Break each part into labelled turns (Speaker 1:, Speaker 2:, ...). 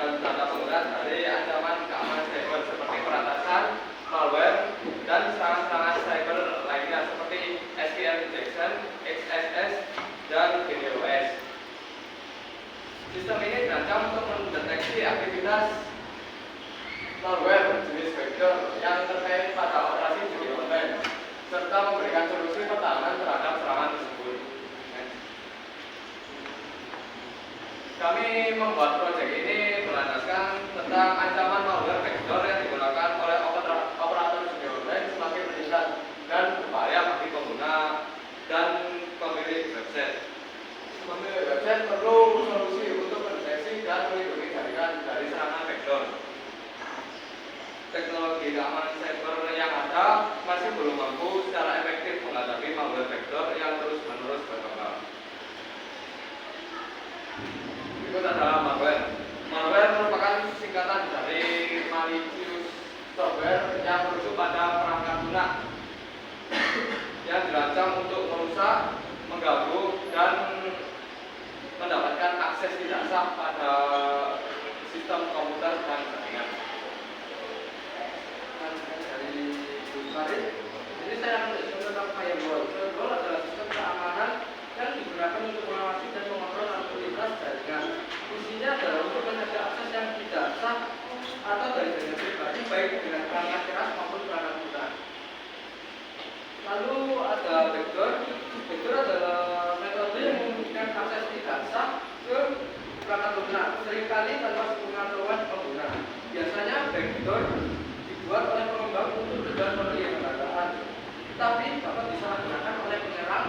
Speaker 1: dan data pengguna dari ancaman keamanan cyber seperti peretasan, malware, dan serangan-serangan cyber lainnya seperti SQL injection, XSS, dan DDoS. Sistem ini dirancang untuk mendeteksi aktivitas malware berjenis backdoor yang terkait pada operasi judi online serta memberikan solusi pertahanan terhadap serangan tersebut. Kami membuat proyek ini berlandaskan tentang ancaman malware backdoor yang digunakan oleh operator judi online semakin meningkat dan berbahaya bagi pengguna dan pemilik website. Pemilik website perlu solusi untuk mendeteksi dan melindungi jaringan dari serangan backdoor. Teknologi keamanan cyber yang ada masih belum mampu secara efektif menghadapi malware backdoor yang terus-menerus berkembang. Berikut adalah malware. Malware merupakan singkatan dari malicious software yang merujuk pada perangkat lunak yang dirancang untuk merusak, mengganggu, dan mendapatkan akses tidak sah pada sistem komputer dan jaringan. Jadi saya akan menjelaskan tentang firewall. Firewall adalah sistem keamanan yang digunakan untuk mengawasi dan mengontrol aktivitas jaringan. Fungsinya adalah untuk mencegah akses yang tidak sah atau dari jaringan pribadi baik dengan perangkat keras maupun perangkat lunak. Lalu ada backdoor. Backdoor adalah metode yang memungkinkan akses tidak sah ke perangkat lunak, seringkali tanpa sepengetahuan pengguna. Biasanya backdoor dibuat oleh pengembang untuk tujuan pemeliharaan, tapi dapat disalahgunakan oleh penyerang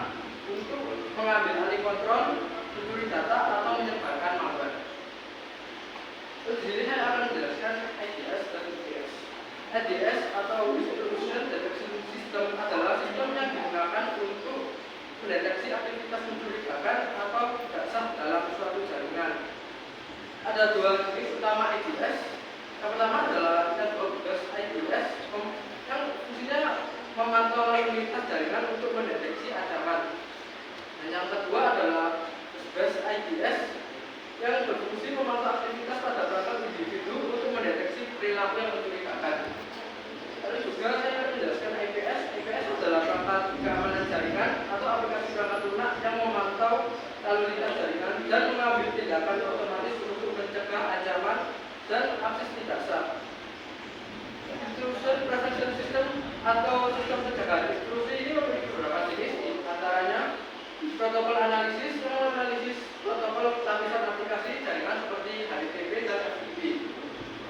Speaker 1: untuk mengambil alih kontrol, mencuri data, atau menyebarkan malware. Di sini saya akan menjelaskan IDS dan IDS. IDS atau Intrusion Detection System adalah sistem yang digunakan untuk mendeteksi aktivitas mencurigakan atau tidak sah dalam suatu jaringan. Ada dua jenis utama IDS. Yang pertama adalah Network-Based IDS yang fungsinya memantau lalu lintas jaringan untuk mendeteksi ancaman. Dan yang kedua adalah Based IDS yang berfungsi memantau aktivitas pada perangkat individu untuk mendeteksi perilaku yang mencurigakan. Lalu juga saya akan menjelaskan IPS. IPS adalah perangkat keamanan jaringan atau aplikasi perangkat lunak yang memantau lalu lintas jaringan dan mengambil tindakan otomatis untuk mencegah ancaman dan akses tidak sah. Intrusion Prevention System atau sistem pencegahan intrusi ini memiliki beberapa jenis, antaranya protokol analisis yang menganalisis protokol lapisan aplikasi jaringan seperti HTTP dan FTP.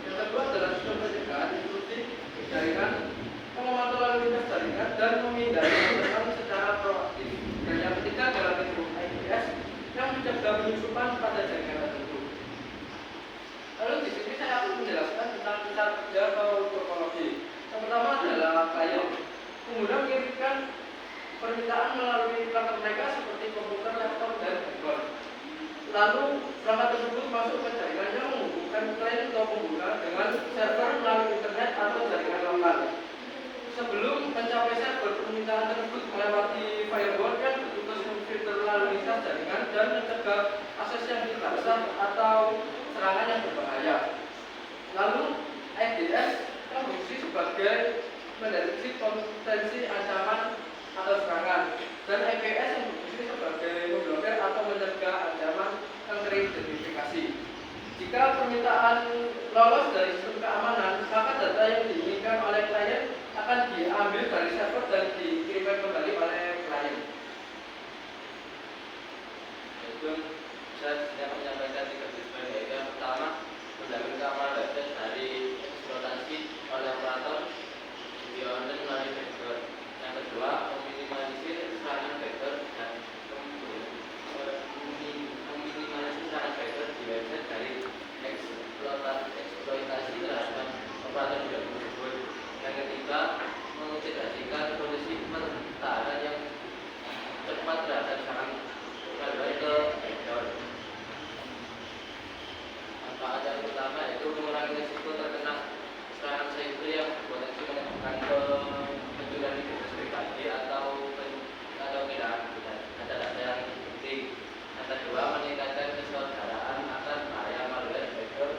Speaker 1: Yang kedua adalah sistem pencegahan intrusi jaringan yang memantau lalu lintas jaringan dan menghindari ancaman secara proaktif. Dan yang ketiga adalah Network IDS yang mencegah penyusupan pada jaringan tertentu. Lalu di sini saya akan menjelaskan tentang cara kerja atau topologi. Yang pertama adalah klien. Pengguna mengirimkan permintaan melalui perangkat mereka seperti komputer, laptop, dan handphone. Lalu perangkat tersebut masuk ke jaringan yang menghubungkan klien atau pengguna dengan server melalui internet atau jaringan lokal. Sebelum mencapai server, permintaan tersebut melewati firewall yang bertugas memfilter lalu lintas jaringan dan mencegah akses yang tidak sah atau serangan yang berbahaya. Lalu IDS yang berfungsi sebagai mendeteksi potensi ancaman atau serangan, dan IPS yang berfungsi sebagai memblokir atau mencegah ancaman yang teridentifikasi. Jika permintaan lolos dari sistem keamanan, maka data yang diinginkan oleh klien akan diambil dari server dan dikirimkan kembali oleh klien.
Speaker 2: Saya sedang menyampaikan tiga poin, yaitu yang pertama, menjamin keamanan website dari eksploitasi oleh operator judi online melalui backdoor. Yang kedua, meminimalisir serangan backdoor dan meminimalisir serangan backdoor di website dari eksploitasi terhadap operator judi tersebut. Yang ketiga, mengintegrasikan solusi pertahanan yang cepat terhadap serangan malware ke backdoor. Manfaat yang pertama yaitu mengurangi risiko terkena serangan cyber yang berpotensi menyebabkan pencurian identitas pribadi atau kehilangan data yang penting. Yang kedua, meningkatkan kesaudaraan akan bahaya malware backdoor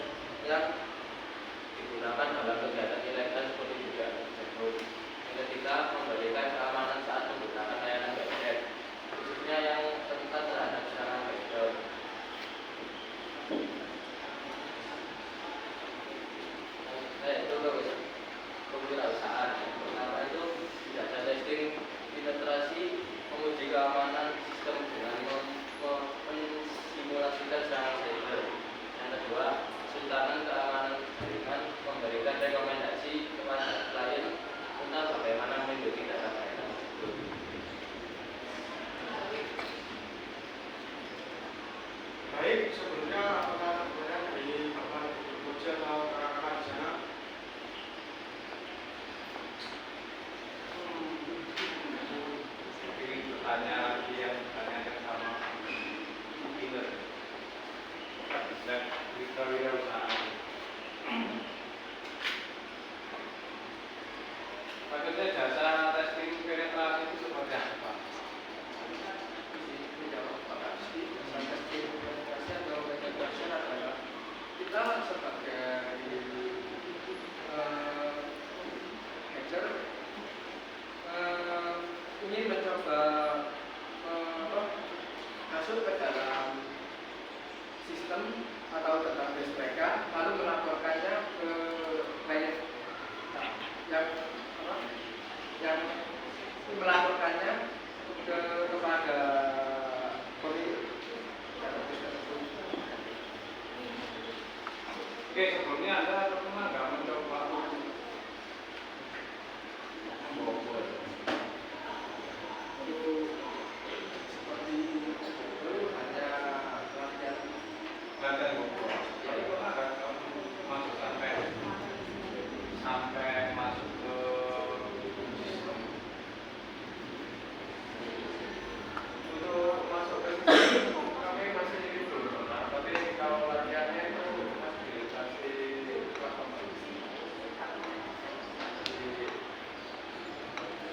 Speaker 3: kewirausahaan. Maksudnya jasa testing penetrasi itu seperti apa?
Speaker 1: Kita sebagai hacker ingin mencoba masuk ke dalam sistem atau database mereka, lalu melaporkannya ke klien yang melaporkannya kepada pemilik database tersebut.
Speaker 3: Oke, sebelumnya Anda pernah nggak mencoba membobol?
Speaker 1: Seperti itu hanya latihan
Speaker 3: Latihan bobol. Tapi pernah nggak kamu masuk sampai masuk ke sistem?
Speaker 1: untuk masuk ke sistem kami masih belum pernah, tapi kalau latihannya itu masih dikasih platform di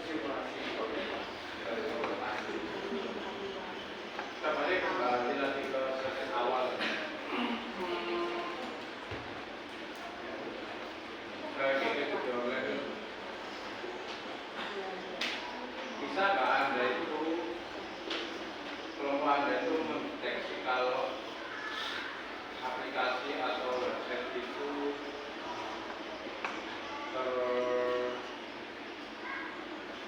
Speaker 1: simulasi.
Speaker 3: Kembali lagi ke sesi awal. Kayak gitu jawabannya. Bisa nggak Anda itu kelompok Anda itu mendeteksi kalau aplikasi atau website itu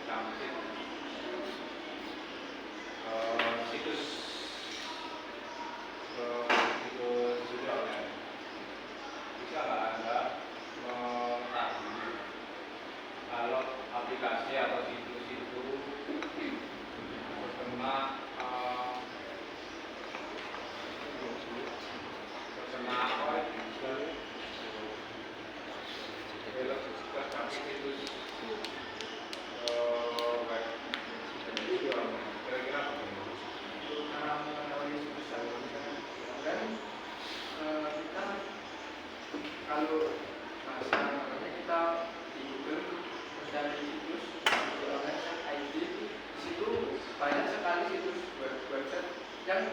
Speaker 3: terjangkit situs judi online? Bisa nggak Anda mengetahui kalau aplikasi atau situs itu terkena apa itu terjangkit situs web judi online? Kira-kira bagaimana?
Speaker 1: Cara mengetahui sebesar dan kita kalau bahasa kita di Google mencari situs judi online ID, di situ banyak sekali situs website yang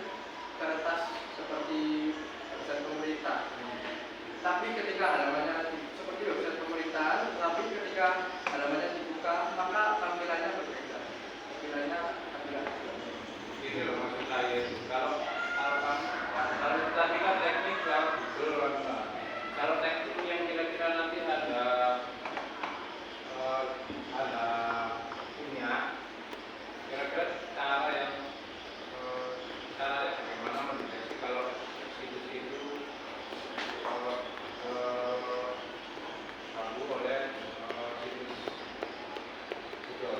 Speaker 1: terletak seperti website pemerintah. Tapi ketika halamannya seperti website pemerintahan, tapi ketika halamannya dibuka maka tampilannya berbeda. Tampilannya
Speaker 3: Ini loh maksud saya itu kalau tadi kan teknik kalau Google kan, kalau teknik yang kira-kira nanti ada punya kira-kira cara bagaimana mendeteksi kalau situs itu terganggu oleh situs Google.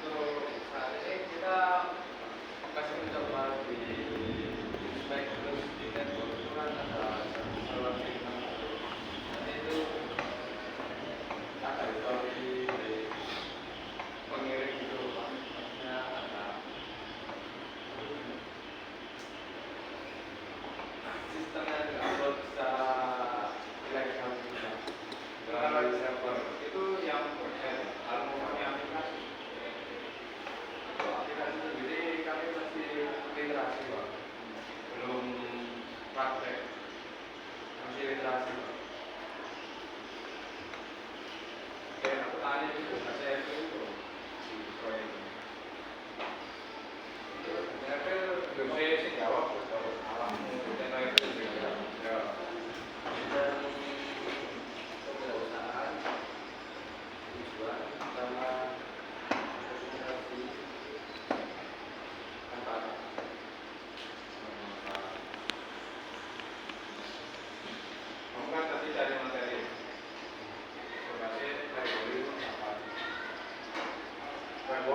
Speaker 1: untuk saat ini kita kasih mencoba di spek terus di network itu kan ada server signal. Nanti itu ada history dari pengirim itu, maksudnya ada sistemnya diupload secara ilegal juga.
Speaker 3: Kalau server itu yang kalau punya aplikasi
Speaker 1: Untuk aplikasi sendiri kami masih literasi Pak, belum praktek, masih literasi Pak.
Speaker 3: Oke, aku tanya itu saya itu si proyek ini.
Speaker 1: Ternyata
Speaker 3: Saya sih jawab kalau alammu channel itu juga ya.
Speaker 1: dan kewirausahaan tujuan utama rekomendasi antara
Speaker 3: Kamu kan tadi cari materi. Berarti kategori apa? Web